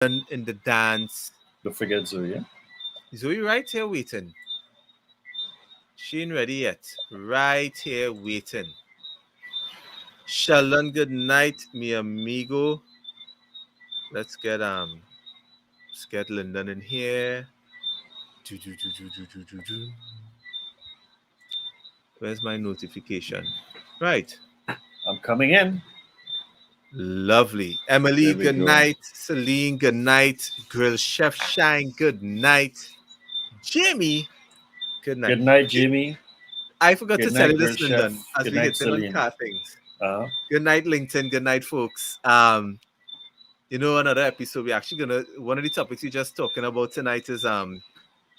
in the dance. Don't forget Zoe. Yeah? Zoe right here waiting. She ain't ready yet. Right here waiting. Sheldon, good night, mi amigo. Let's get Lyndon in here. Do, do, do, do, do, do, do, do. Where's my notification? Right. I'm coming in. Lovely. Emily, There we good go. night. Celine, good night. Grill Chef Shine, good night. Jamie, good night. Good night, Jimmy. I forgot Good to tell night, you Grill this, Chef. Lyndon, as Good we night, hit in on Celine. car things. Uh-huh. Good night, LinkedIn. Good night, folks. Another episode. We're actually gonna one of the topics we're just talking about tonight is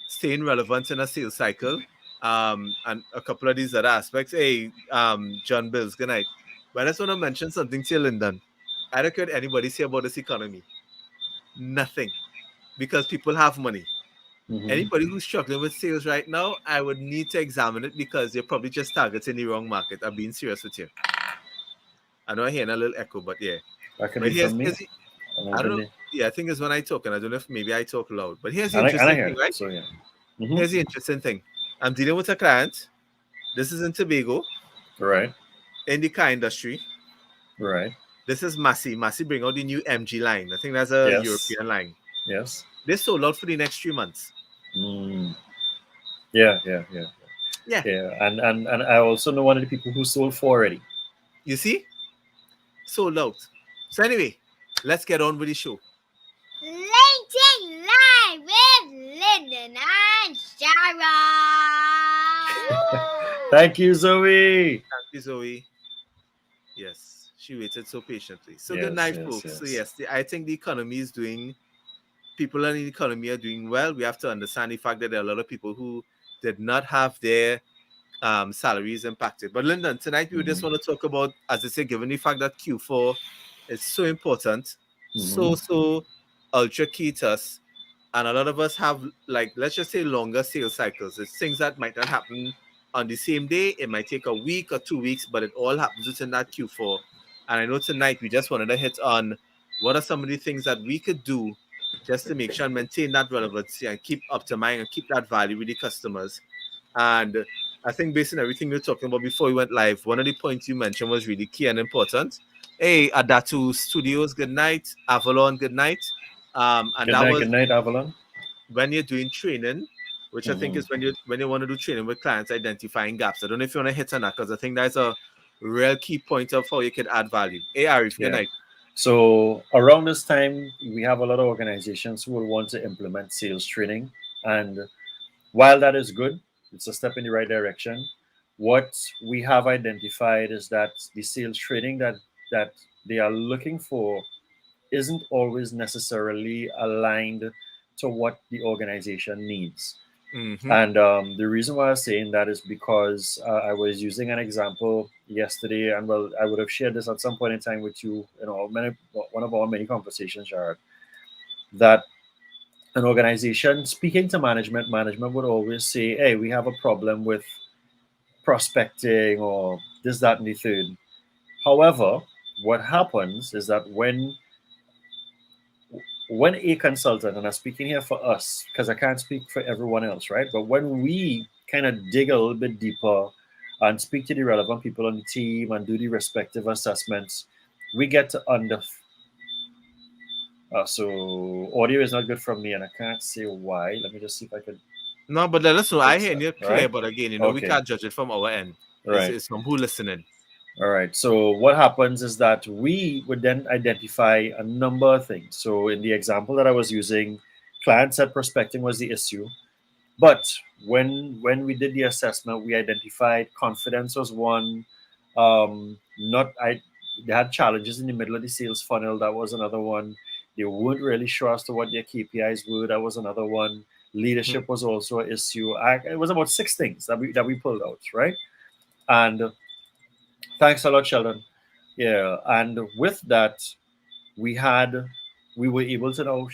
staying relevant in a sales cycle. And a couple of these other aspects. Hey, John Bills, good night. But I just want to mention something to you, Lyndon. I don't care what anybody say about this economy. Nothing. Because people have money. Mm-hmm. Anybody who's struggling with sales right now, I would need to examine it because you're probably just targeting the wrong market. I'm being serious with you. I know I'm hearing a little echo, but yeah. That can But be from me. I'm I don't moving know. it. Yeah, I think it's when I talk, and I don't know if maybe I talk loud. But here's the And I interesting hear thing, it. right? So yeah. Mm-hmm. Here's the interesting thing. I'm dealing with a client. This is in Tobago, Right. in the car industry. Right. This is Massey. Massey bring out the new MG line. I think that's a Yes. European line. Yes. They sold out for the next 3 months. Mm. Yeah. Yeah. Yeah. Yeah. Yeah. And I also know one of the people who sold four already. You see? Sold out. So anyway, let's get on with the show. LinkedIn Live with Lyndon and Shara. Thank you, Zoe. Thank you, Zoe. Yes, she waited so patiently. So good Yes. night, Yes. folks. So Yes. yes, I think the economy is doing. People in the economy are doing well. We have to understand the fact that there are a lot of people who did not have their salaries impacted. But Lyndon, tonight we just Mm-hmm. want to talk about, as I say, given the fact that Q4 is so important, Mm-hmm. so ultra key to us, and a lot of us have, like, let's just say longer sales cycles. It's things that might not happen on the same day. It might take a week or 2 weeks, but it all happens within that Q4. And I know tonight we just wanted to hit on what are some of the things that we could do just to make sure and maintain that relevancy and keep optimizing and keep that value with the customers. And I think based on everything we were talking about before we went live, one of the points you mentioned was really key and important. Hey, Adatu Studios, good night. Avalon, good night. And Good that night. was Good night, Avalon. when you're doing training, which I think Mm-hmm. is when you want to do training with clients, identifying gaps. I don't know if you want to hit on that because I think that's a real key point of how you can add value. Hey, Arif, good Yeah. night. So around this time, we have a lot of organizations who will want to implement sales training. And while that is good, it's a step in the right direction. What we have identified is that the sales training that they are looking for isn't always necessarily aligned to what the organization needs. Mm-hmm. And the reason why I'm saying that is because I was using an example yesterday, and well, I would have shared this at some point in time with you. You know, one of our many conversations, Jared, that an organization speaking to management would always say, "Hey, we have a problem with prospecting or this, that, and the third." However, what happens is that when a consultant, and I'm speaking here for us because I can't speak for everyone else, right? But when we kind of dig a little bit deeper and speak to the relevant people on the team and do the respective assessments, we get to so audio is not good from me, and I can't say why. Let me just see if I can No, but let us know. I fix hear that. you All clear, right. but again, we Okay. can't judge it from our end. All It's, right. it's from who listening. All right. So what happens is that we would then identify a number of things. So in the example that I was using, client said prospecting was the issue. But when we did the assessment, we identified confidence was one. Not I They had challenges in the middle of the sales funnel. That was another one. They weren't really sure as to what their KPIs were. That was another one. Hmm. Leadership was also an issue. It was about six things that we pulled out, right? And thanks a lot, Sheldon. Yeah, and with that, we had we were able to now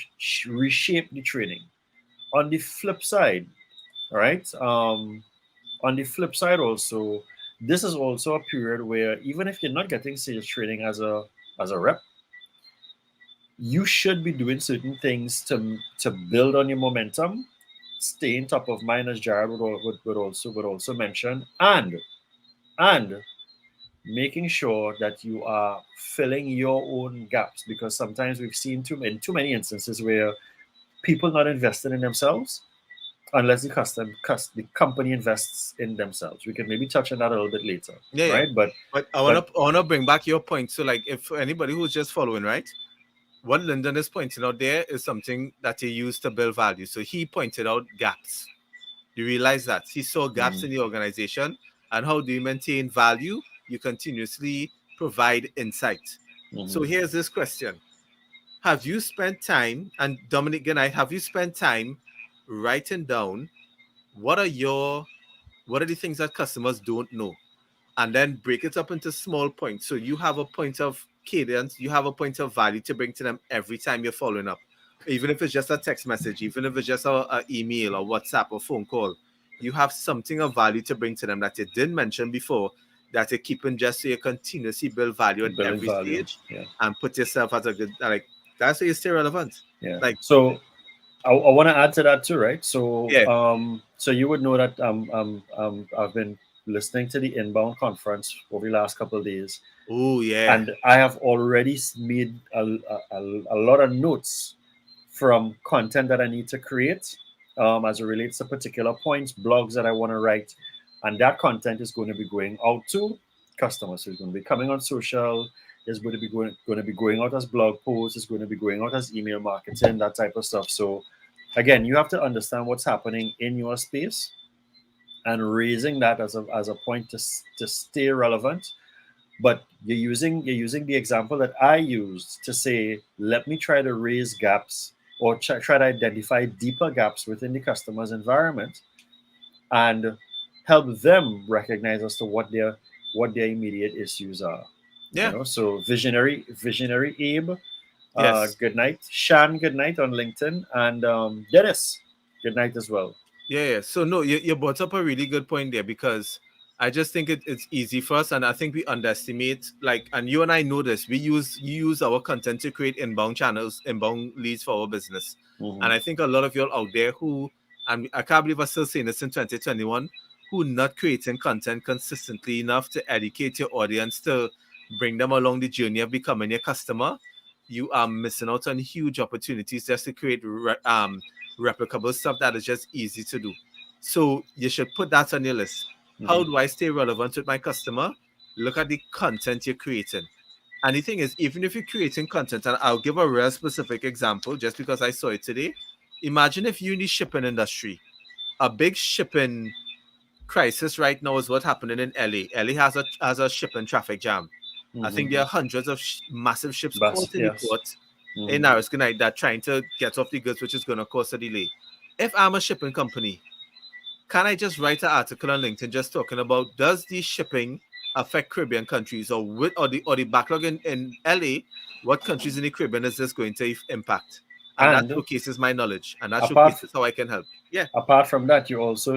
reshape the training. On the flip side, all right. On the flip side, also, this is also a period where even if you're not getting sales training as a rep, you should be doing certain things to build on your momentum, staying top of mind, as Jared would also mention, and making sure that you are filling your own gaps, because sometimes we've seen too many instances where people not invested in themselves unless the company invests in themselves. We can maybe touch on that a little bit later, Yeah, yeah. right? But But I wanna bring back your point. So like if anybody who's just following, right? What Lyndon is pointing out there is something that he used to build value. So he pointed out gaps. You realize that he saw gaps in the organization, and how do you maintain value? You continuously provide insight. So Mhm. here's this question: have you spent time, and Dominic Ganite, have you spent time writing down what are your what are the things that customers don't know, and then break it up into small points. So you have a point of cadence, you have a point of value to bring to them every time you're following up. Even if it's just a text message, even if it's just a email or WhatsApp or phone call, you have something of value to bring to them that you didn't mention before, that you're keeping just so you continuously build value at Building every value. stage Yeah. and put yourself as a good, like, that's how you stay relevant. Yeah. Like, So I want to add to that too, right? So yeah. so you would know that I've been listening to the Inbound conference over the last couple of days, Oh, yeah. and I have already made a lot of notes from content that I need to create, as it relates to particular points, blogs that I want to write, and that content is going to be going out to customers. So it's going to be coming on social. It's going to be going out as blog posts. It's going to be going out as email marketing, that type of stuff. So again, you have to understand what's happening in your space and raising that as a point to stay relevant. But you're using the example that I used to say, let me try to raise gaps or try to identify deeper gaps within the customer's environment and help them recognize as to what their immediate issues are. Yeah. So visionary Abe, Yes. good night. Shan, good night on LinkedIn, and Dennis, good night as well. Yeah, yeah. So no, you brought up a really good point there, because I just think it's easy for us, and I think we underestimate, like, and you and I know this. You use our content to create inbound channels, inbound leads for our business, Mhm. and I think a lot of you all out there who, and I can't believe I'm still saying this in 2021, who not creating content consistently enough to educate your audience, to bring them along the journey of becoming your customer. You are missing out on huge opportunities just to create replicable stuff that is just easy to do. So you should put that on your list. How Mhm. do I stay relevant with my customer? Look at the content you're creating. And the thing is, even if you're creating content, and I'll give a real specific example just because I saw it today. Imagine if you're in the shipping industry. A big shipping crisis right now is what's happening in LA. LA has a shipping traffic jam. I think there Mhm. are hundreds of massive ships Bus, caught in the yes. port in Mhm. Arizona that trying to get off the goods, which is going to cause a delay. If I'm a shipping company, can I just write an article on LinkedIn just talking about, does the shipping affect Caribbean countries, or the backlog in LA? What countries in the Caribbean is this going to impact? And that And showcases my knowledge, and that apart showcases how I can help. Yeah, apart from that, you also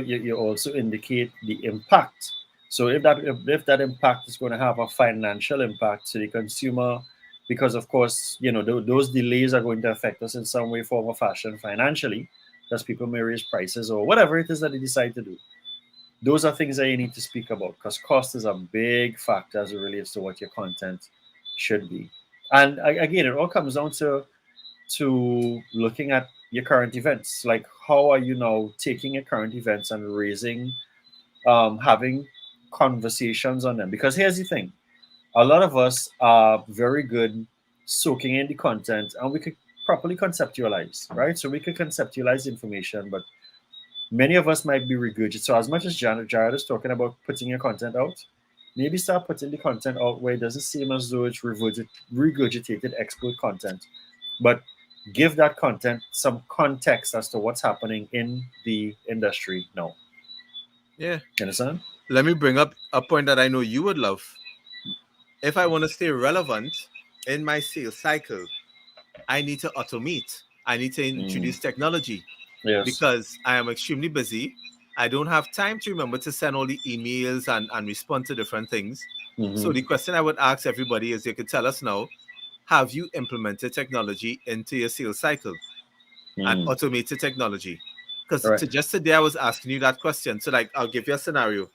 indicate the impact. So if that impact is going to have a financial impact to the consumer, because of course those delays are going to affect us in some way, form, or fashion financially, because people may raise prices or whatever it is that they decide to do. Those are things that you need to speak about, because cost is a big factor as it relates to what your content should be. And again, it all comes down to looking at your current events. Like, how are you now taking your current events and having conversations on them? Because here's the thing: a lot of us are very good soaking in the content, and we could properly conceptualize, right? So we could conceptualize information, but many of us might be regurgitated. So as much as Jared is talking about putting your content out, maybe start putting the content out where it doesn't seem as though it's regurgitated expert content, but give that content some context as to what's happening in the industry now. yeah. You understand? Let me bring up a point that I know you would love. If I want to stay relevant in my sales cycle, I need to automate. I need to Mm, introduce technology, yes. because I am extremely busy. I don't have time to remember to send all the emails and respond to different things. So Hmm. the question I would ask everybody is, you could tell us now, have you implemented technology into your sales cycle and Mm. automated technology? Because All right. just today I was asking you that question. So like I'll give you a scenario.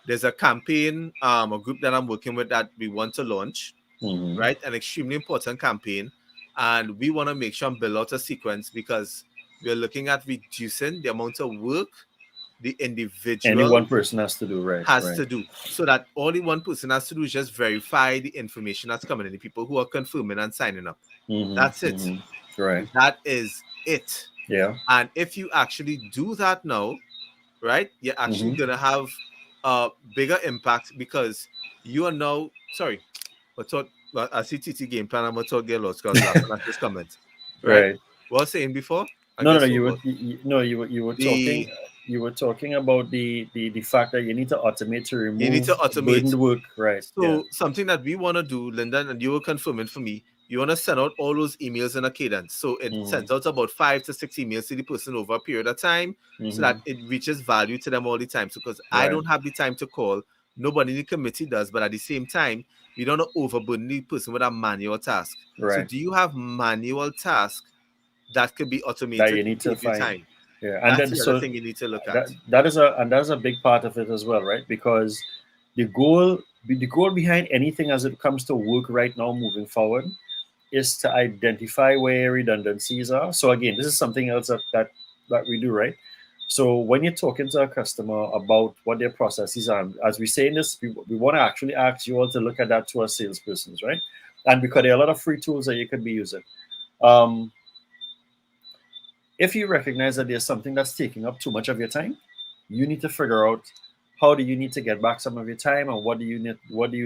There's a campaign, a group that I'm working with that we want to launch, Mhm. right? An extremely important campaign. And we want to make sure and build out a sequence because we're looking at reducing the amount of work the Any individual one person has to do, right? has Right. to do. So that only one person has to do is just verify the information that's coming in, the people who are confirming and signing up. Mhm. That's it. Mhm. Right. That is it. Yeah. And if you actually do that now, right, you're actually Mhm. going to have a bigger impact because you are now, sorry, but I see TT game plan, I'm going to talk get lost because laughing at this comment, right? Right. What I was saying before, I No, no, guess you were what no, you were the talking about the fact that you need to automate to you need remove to automate. burdened work, right? Yeah. So something that we want to do, Linda, and you were confirming for me, you want to send out all those emails in a cadence. So it Mhm. sends out about 5 to 6 emails to the person over a period of time so that Mhm. it reaches value to them all the time. So because I Right. don't have the time to call, nobody in the committee does, but at the same time, we don't want to overburden the person with a manual task. So Right. do you have manual tasks that could be That automated you to need to save you find. time? Yeah, and That's then the other so thing you need to look that at. that is a big part of it as well, right? Because the goal behind anything as it comes to work right now moving forward is to identify where redundancies are. So again, this is something else that we do, right? So when you're talking to a customer about what their processes are, as we say in this, we want to actually ask you all to look at that to our salespersons, right? And because there are a lot of free tools that you could be using. Um, if you recognize that there's something that's taking up too much of your time, you need to figure out how do you need to get back some of your time and what do you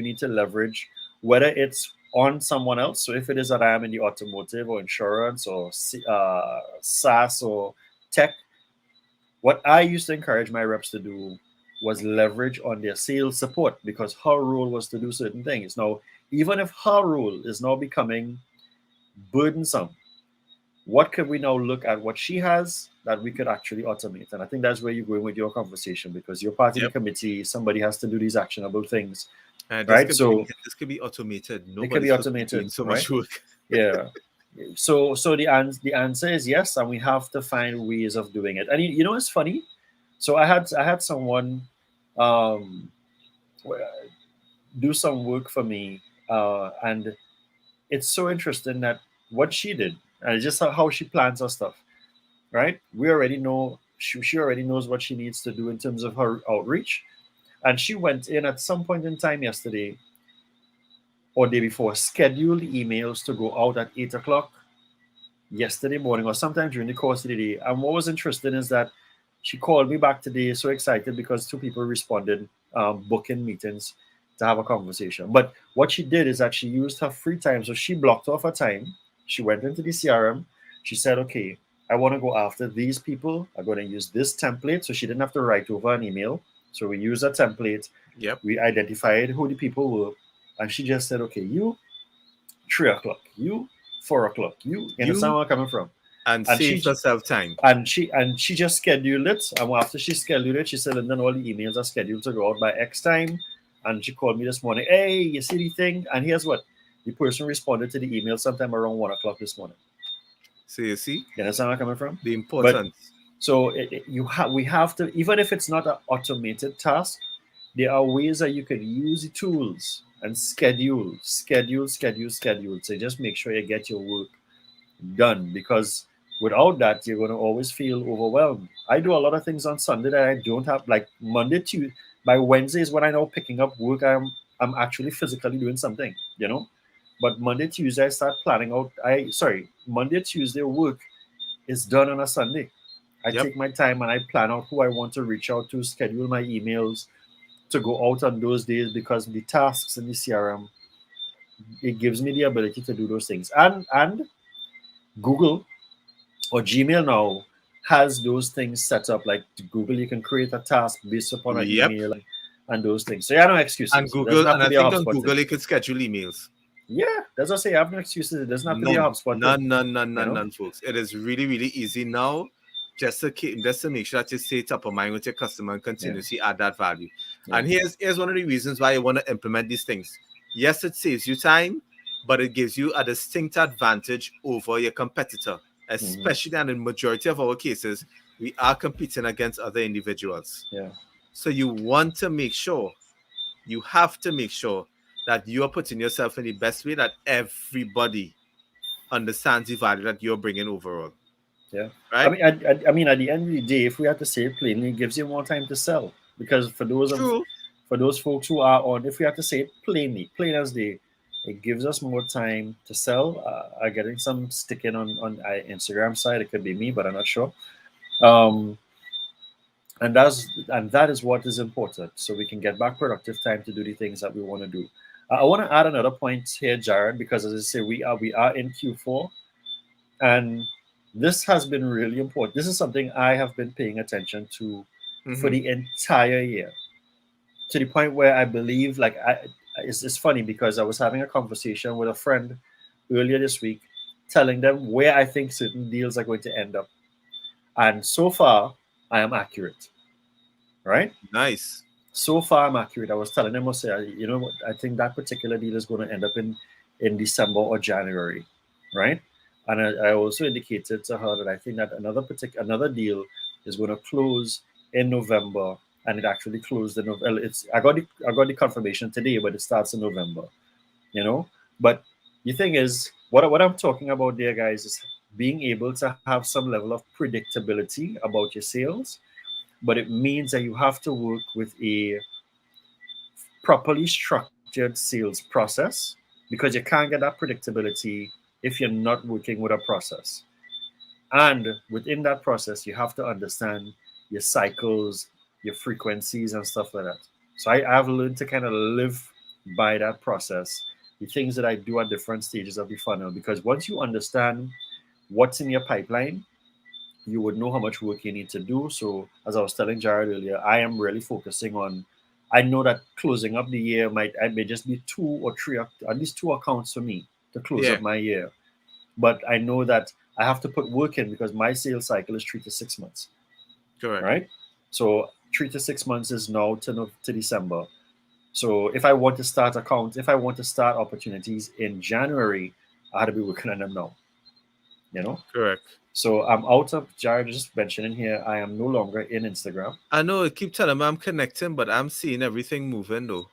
need to leverage, whether it's on someone else. So if it is that I am in the automotive or insurance or SaaS or tech, what I used to encourage my reps to do was leverage on their sales support because her role was to do certain things. Now, even if her role is now becoming burdensome, what could we now look at what she has that we could actually automate? And I think that's where you're going with your conversation because you're part of the Yep. committee. Somebody has to do these actionable things, And right? So this could be automated. it could be Nobody's supposed to be doing automated, so right? much work. Yeah. So the answer is yes, and we have to find ways of doing it. And you know it's funny. So I had someone um, do some work for me, and it's so interesting that what she did and just how she plans her stuff, right? We already know she already knows what she needs to do in terms of her outreach, and she went in at some point in time yesterday or day before, scheduled emails to go out at 8 o'clock yesterday morning or sometime during the course of the day. And what was interesting is that she called me back today, so excited because two people responded, booking meetings to have a conversation. But what she did is that she used her free time. So she blocked off her time. She went into the CRM. She said, okay, I want to go after these people. I'm going to use this template. So she didn't have to write over an email. So we used a template. Yep. We identified who the people were. And she just said, okay, you 3 o'clock, you 4 o'clock, you understand You where I'm coming from? and And save she yourself time. and she just scheduled it. And after she scheduled it, she said, and then all the emails are scheduled to go out by X time. And she called me this morning. Hey, you see the thing? And here's what the person responded to the email sometime around 1 o'clock this morning. So you see You understand where I'm coming from? the But importance. so we have to, even if it's not an automated task, there are ways that you can use the tools and schedule. So just make sure you get your work done because without that, you're going to always feel overwhelmed. I do a lot of things on Sunday that I don't have, like Monday, Tuesday. By Wednesday is when I know picking up work. I'm actually physically doing something, you know. But Monday, Tuesday, I start planning out. Monday, Tuesday work is done on a Sunday. I Yep. take my time and I plan out who I want to reach out to, schedule my emails to go out on those days because the tasks in the CRM it gives me the ability to do those things. And Google or Gmail now has those things set up. Like Google, you can create a task based upon an Yep. email and those things. So yeah, no excuses. And It doesn't Google, have and to I be a think on HubSpot thing. Google you could schedule emails. Yeah, that's what I say. I have no excuses. It doesn't have to be a None, HubSpot thing. none, folks. It is really, really easy now. Just to make sure that you stay top of mind with your customer and continuously add that value. Yeah. And here's one of the reasons why I want to implement these things. Yes, it saves you time, but it gives you a distinct advantage over your competitor, especially and in majority of our cases, we are competing against other individuals. Yeah. So you want to make sure, you have to make sure that you are putting yourself in the best way that everybody understands the value that you're bringing overall. Yeah. Right? I mean, at the end of the day, if we have to say it plainly, it gives you more time to sell. Because for True. those folks who are on, if we have to say it plainly, plain as day, it gives us more time to sell. I'm getting some sticking on Instagram side. It could be me, but I'm not sure. Um, and that is what is important, so we can get back productive time to do the things that we want to do. I want to add another point here, Jared, because as I say, we are in Q4, and this has been really important. This is something I have been paying attention to for the entire year, to the point where I believe, like, it's funny because I was having a conversation with a friend earlier this week, telling them where I think certain deals are going to end up, and so far I am accurate, right? Nice. So far I'm accurate. I was telling them, I say, you know what, I think that particular deal is going to end up in December or January, right? And I also indicated to her that I think that another deal is going to close in November, and it actually closed in November. I got the confirmation today, but it starts in November, you know. But the thing is, what I'm talking about there, guys, is being able to have some level of predictability about your sales, but it means that you have to work with a properly structured sales process, because you can't get that predictability if you're not working with a process. And within that process, you have to understand your cycles, your frequencies, and stuff like that. So I've learned to kind of live by that process, the things that I do at different stages of the funnel, because once you understand what's in your pipeline, you would know how much work you need to do. So, as I was telling Jared earlier, I am really focusing on. I know that closing up the year may just be two or three, at least two accounts for me to close Yeah. up my year. But I know that I have to put work in because my sales cycle is 3 to 6 months, Correct. right? So 3 to 6 months is now to December. So if I want to start accounts, if I want to start opportunities in January, I had to be working on them now, you know? Correct. So I'm out of, Jared just mentioning here, I am no longer in Instagram. I know I keep telling me I'm connecting, but I'm seeing everything moving though.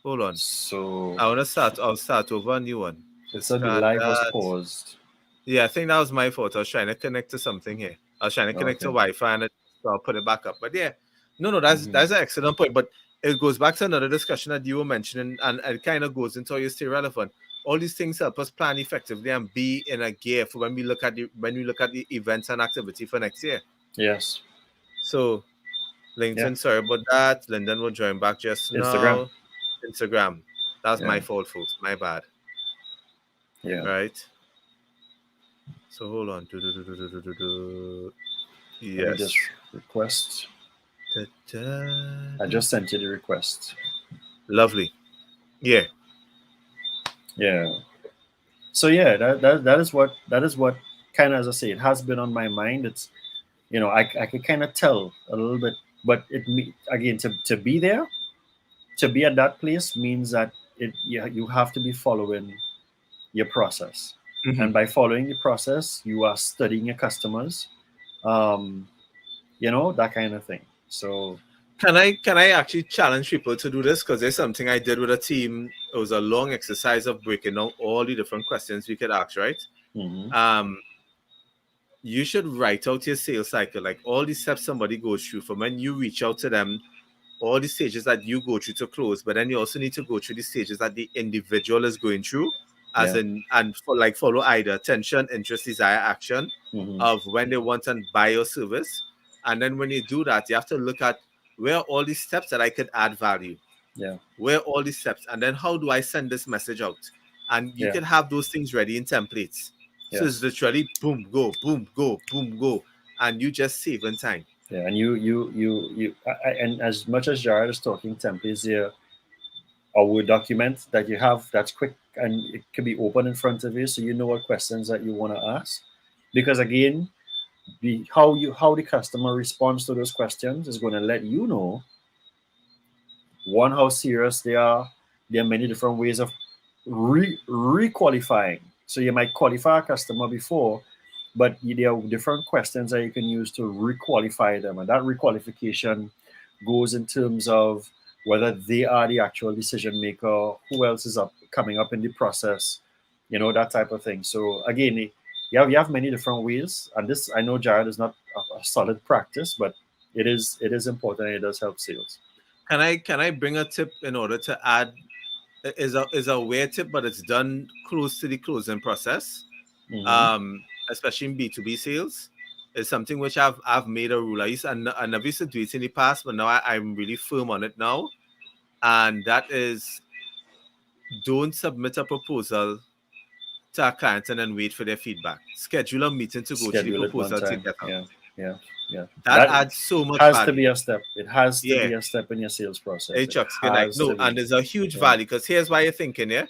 Hold on. So I'll start over a new one. it said the live was paused. Yeah, I think that was my fault. I was trying to connect to something here. I was trying to connect to Okay. Wi-Fi and I'll put it back up. But yeah, no, that's an excellent point. But it goes back to another discussion that you were mentioning, and it kind of goes into how you stay relevant. All these things help us plan effectively and be in a gear for when we look at the events and activity for next year. Yes. So LinkedIn, sorry about that. Lyndon will join back just now. Instagram. That's my fault, folks. My bad. Yeah. Right. So hold on. Yes. Let me just request. I just sent you the request. Lovely. Yeah. Yeah. So yeah, that is what kind of, as I say, it has been on my mind. It's, you know, I can kind of tell a little bit, but again, to be there, to be at that place means that you have to be following your process. And by following the process, you are studying your customers, you know, that kind of thing. So can I actually challenge people to do this? Because there's something I did with a team. It was a long exercise of breaking down all the different questions we could ask, right? You should write out your sales cycle, like all the steps somebody goes through from when you reach out to them, all the stages that you go through to close, but then you also need to go through the stages that the individual is going through, follow either attention, interest, desire, action of when they want to buy your service. And then when you do that, you have to look at where are all these steps that I could add value. Yeah. Where are all these steps? And then how do I send this message out? And you can have those things ready in templates. So it's literally boom, go, boom, go, boom, go. And you just save in time. Yeah, and and as much as Jared is talking templates here, a Word document that you have that's quick and it can be open in front of you, so you know what questions that you want to ask. Because again, how the customer responds to those questions is going to let you know, one, how serious they are. There are many different ways of re-qualifying. So you might qualify a customer before, but there are different questions that you can use to re-qualify them, and that requalification goes in terms of whether they are the actual decision maker, who else is coming up in the process, that type of thing. So again, you have many different ways, and this, I know, Jared, is not a solid practice, but it is important, and it does help sales. Can I bring a tip in order to add? Is a weird tip, but it's done close to the closing process. Hmm. Especially in B2B sales. It's something which I've made a rule. I never used to do it in the past, but now I'm really firm on it now. And that is, don't submit a proposal to a client and then wait for their feedback. Schedule a meeting to go through the Schedule it one proposal time. together. Yeah, yeah, yeah. That That adds so much has to be value. a step. It has to Yeah. be a step in your sales process. Hey It Chuck, good night. has to No, be. and there's a huge Yeah. value because here's why you're thinking, yeah.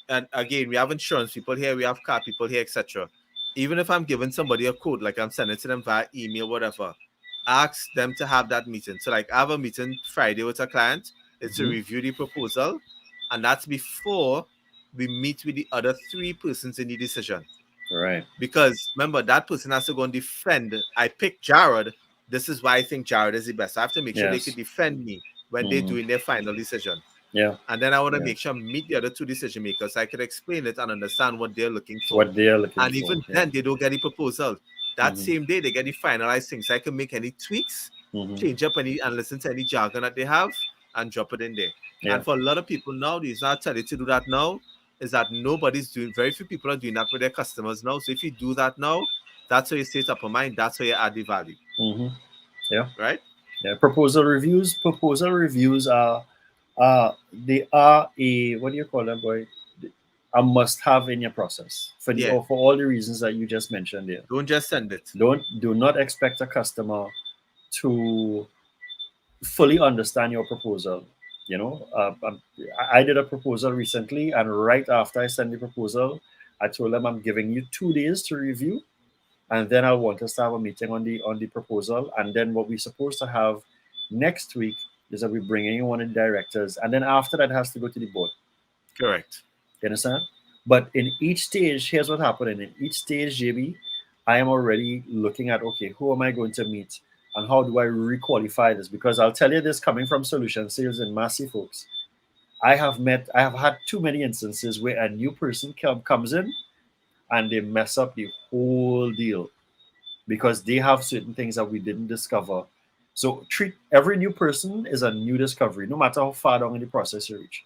And again, we have insurance people here, we have car people here, etc. Even if I'm giving somebody a quote, like I'm sending to them via email, whatever, ask them to have that meeting. So, like, I have a meeting Friday with a client. It's to Mhm. review the proposal, and that's before we meet with the other three persons in the decision. Right. Because remember, that person has to go and defend. I picked Jared. This is why I think Jared is the best. I have to make sure they Yes. can defend me when they're doing their final decision. Yeah. And then I want to Yeah. make sure I meet the other two decision makers. I could explain it and understand what they're looking for. What they are looking And for. even Yeah. then, they don't get the proposal. That Mhm. same day, they get the finalized thing. So I can make any tweaks, Mhm. change up any, and listen to any jargon that they have and drop it in there. Yeah. And for a lot of people now, the reason I tell you to do that now is that nobody's doing, very few people are doing that with their customers now. So if you do that now, that's how you stay top of mind. That's how you add the value, Mhm. Yeah. right? Yeah. Proposal reviews. Proposal reviews are they are a, what do you call them, boy? A must-have in your process Yeah. for all the reasons that you just mentioned there. Don't just send it. Do not expect a customer to fully understand your proposal. I did a proposal recently, and right after I sent the proposal, I told them I'm giving you 2 days to review, and then I want us to have a meeting on the proposal. And then what we're supposed to have next week is that we're bringing in one of the directors, and then after that, it has to go to the board. Correct. You understand? But in each stage, here's what happened. In each stage, JB, I am already looking at, okay, who am I going to meet and how do I requalify this? Because I'll tell you this, coming from solution sales and Massey folks, I have had too many instances where a new person comes in and they mess up the whole deal because they have certain things that we didn't discover. So treat every new person is a new discovery, no matter how far down in the process you reach.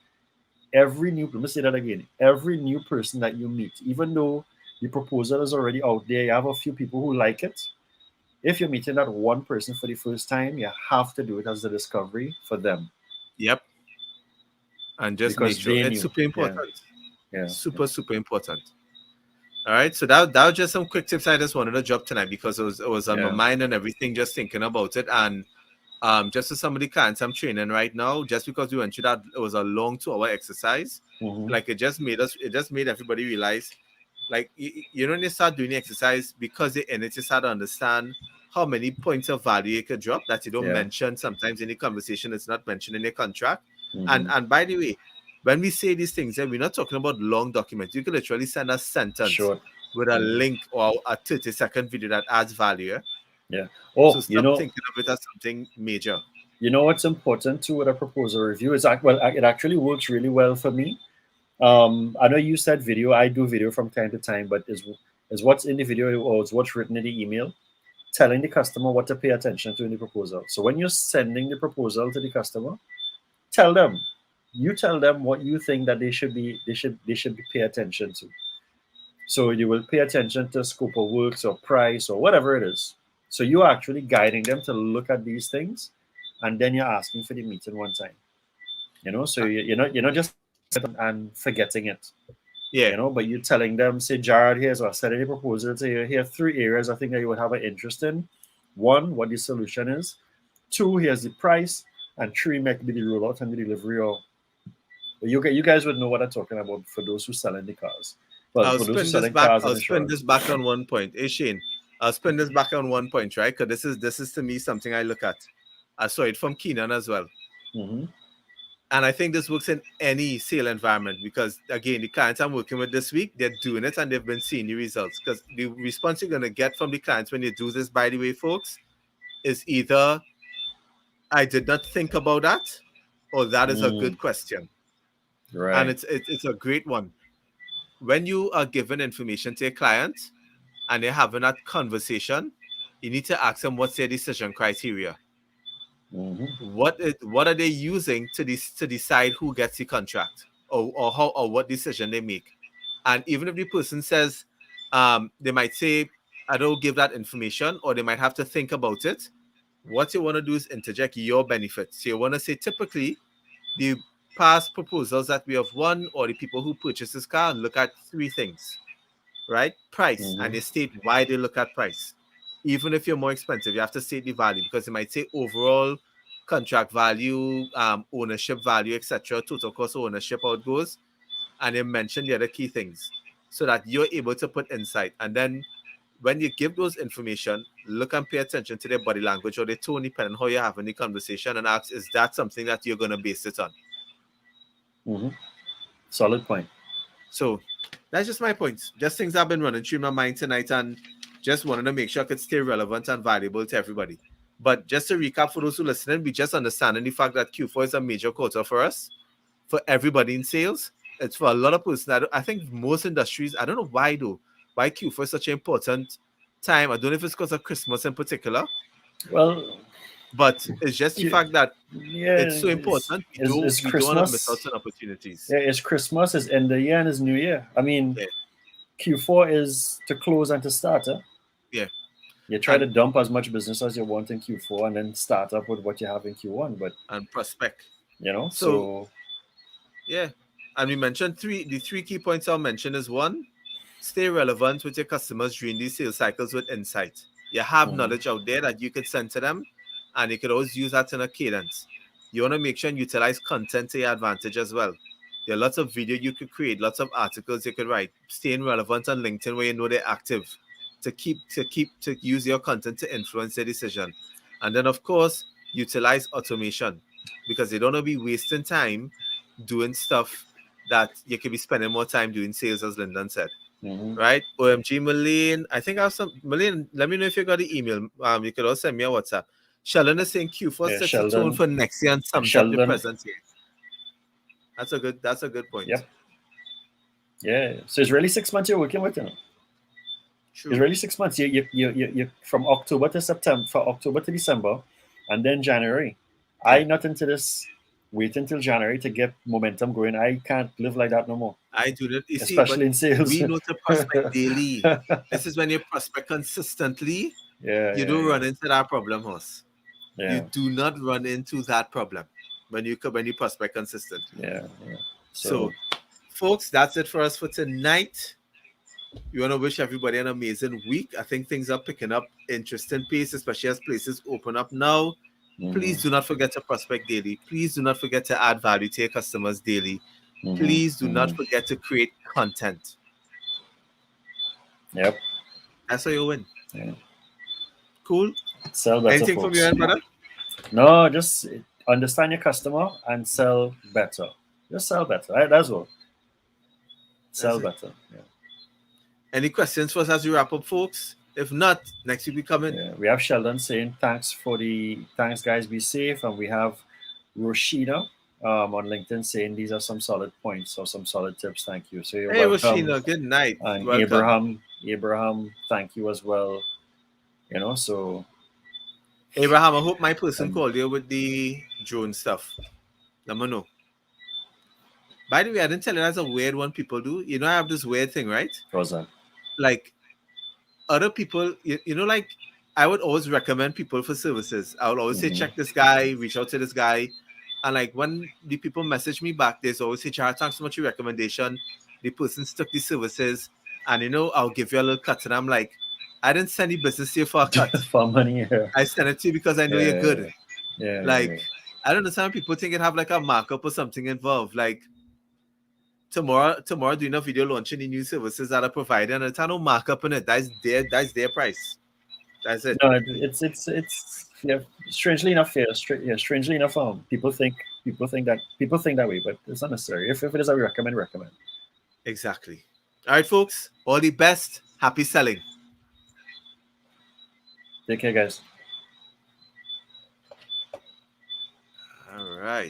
Let me say that again. Every new person that you meet, even though the proposal is already out there, you have a few people who like it. If you're meeting that one person for the first time, you have to do it as a discovery for them. Yep. And just Because make sure they it's knew. super important. Yeah. Super important. All right. So that was just some quick tips I just wanted to drop tonight because it was on my mind and everything, just thinking about it. And just to some of the clients I'm training right now, just because we went through that, it was a long 2-hour exercise. Mhm. Like it just made everybody realize, like, when you start doing the exercise, because you're in it, you start to understand how many points of value you could drop that you don't mention sometimes in the conversation. It's not mentioned in your contract. Mhm. And by the way, when we say these things, we're not talking about long documents. You can literally send a sentence Short. with a link or a 30-second video that adds value. Yeah. So stop thinking of it as something major. You know what's important too with a proposal review is it actually works really well for me. I know you said video. I do video from time to time, but is what's in the video or is what's written in the email telling the customer what to pay attention to in the proposal. So when you're sending the proposal to the customer, tell them what you think that they should pay attention to. So you will pay attention to scope of works or price or whatever it is. So you're actually guiding them to look at these things, and then you're asking for the meeting one time. So you're not just and forgetting it. Yeah. But you're telling them, say, Jared, here's what I said in the proposal to you. Here are 3 areas I think that you would have an interest in. 1, what the solution is. 2, here's the price. And 3, might be the rollout and the delivery. Or you guys would know what I'm talking about for those who selling the cars. Well, I'll spin this back on one point. Hey Shane, I'll spin this back on one point, right? Because this is to me something I look at. I saw it from Keenan as well. Mm-hmm. And I think this works in any sale environment because, again, the clients I'm working with this week, they're doing it and they've been seeing the results. Because the response you're going to get from the clients when you do this, by the way, folks, is either I did not think about that, or that is a good question. Right. And it's a great one. When you are giving information to a client and they're having that conversation, you need to ask them what's their decision criteria. What are they using to decide who gets the contract, or how, or what decision they make. And even if the person says, they might say, I don't give that information, or they might have to think about it. What you want to do is interject your benefits. So you want to say, typically, the past proposals that we have won, or the people who purchase this car, look at three things, right? Price, and they state why they look at price. Even if you're more expensive, you have to state the value, because they might say overall contract value, ownership value, etc., total cost of ownership, how it goes, and they mention the other key things, so that you're able to put insight. And then when you give those information, look and pay attention to their body language or their tone, depending on how you're having the conversation, and ask, is that something that you're going to base it on? Solid point. So that's just my points. Just things I've been running through my mind tonight, and just wanted to make sure I could stay relevant and valuable to everybody. But just to recap for those who are listening, we just understanding the fact that Q4 is a major quarter for us, for everybody in sales. It's for a lot of persons. I think most industries, I don't know why though, why Q4 is such an important time. I don't know if it's because of Christmas in particular. Well, but it's just the fact that it's so important. We don't want to miss out on opportunities. Yeah, it's Christmas, it's end of the year, and it's New Year. I mean, Q4 is to close and to start. Yeah. You try to dump as much business as you want in Q4 and then start up with what you have in Q1. And prospect. You know, so yeah. And we mentioned the three key points I'll mention is, one, stay relevant with your customers during these sales cycles with insight. You have knowledge out there that you could send to them, and you could always use that in a cadence. You want to make sure and utilize content to your advantage as well. There are lots of video you could create, lots of articles you could write, staying relevant on LinkedIn where you know they're active, to use your content to influence their decision. And then, of course, utilize automation, because you don't want to be wasting time doing stuff that you could be spending more time doing sales, as Lyndon said. Right? OMG Malene, I think I have some. Malene, let me know if you got the email. You could also send me a WhatsApp. Sheldon is saying Q4 sets the tone for next year and sums up the present year. That's a good point. Yep. Yeah. So it's really 6 months you're working with, you know. True. It's really 6 months. You from October to September, from October to December, and then January. Yeah. I not into this. Wait until January to get momentum going. I can't live like that no more. I do that. Especially in sales. We know to prospect daily. This is when you prospect consistently. You don't run into that problem, horse. You do not run into that problem when you prospect consistently. Yeah. So, folks, that's it for us for tonight. We want to wish everybody an amazing week. I think things are picking up interesting pace, especially as places open up now. Please do not forget to prospect daily. Please do not forget to add value to your customers daily. Please do not forget to create content. Yep. That's how you win. Yeah. Cool. Sell better. Anything from your end, brother? No, just understand your customer and sell better. Just sell better. Right? That's all. Sell better. Yeah. Any questions for us as we wrap up, folks? If not, next week we come in. Yeah, we have Sheldon saying thanks guys, be safe. And we have Roshina on LinkedIn saying these are some solid points or some solid tips. Thank you. So you're welcome. Roshina, good night. And Abraham, thank you as well. You know, so Abraham, I hope my person called you with the drone stuff. Let me know. By the way, I didn't tell you that's a weird one people do. You know, I have this weird thing, right? What's that? Like, other people, you know, like, I would always recommend people for services. I would always say, check this guy, reach out to this guy. And like, when the people message me back, there's always say, Jared, thanks so much for your recommendation. The person took the services, and you know, I'll give you a little cut. And I'm like, I didn't send the business to you for a cut. For money. Yeah. I sent it to you because I know you're good. Yeah. Like, I don't understand people think it have like a markup or something involved. Like, tomorrow doing a video launching the new services that are provided, and it's no markup in it. That's their price. That's it. No, it's strangely enough fair. Strangely enough, people think People think that way, but it's not necessary. If it is a recommend. Exactly. All right, folks. All the best. Happy selling. Take care, guys. All right.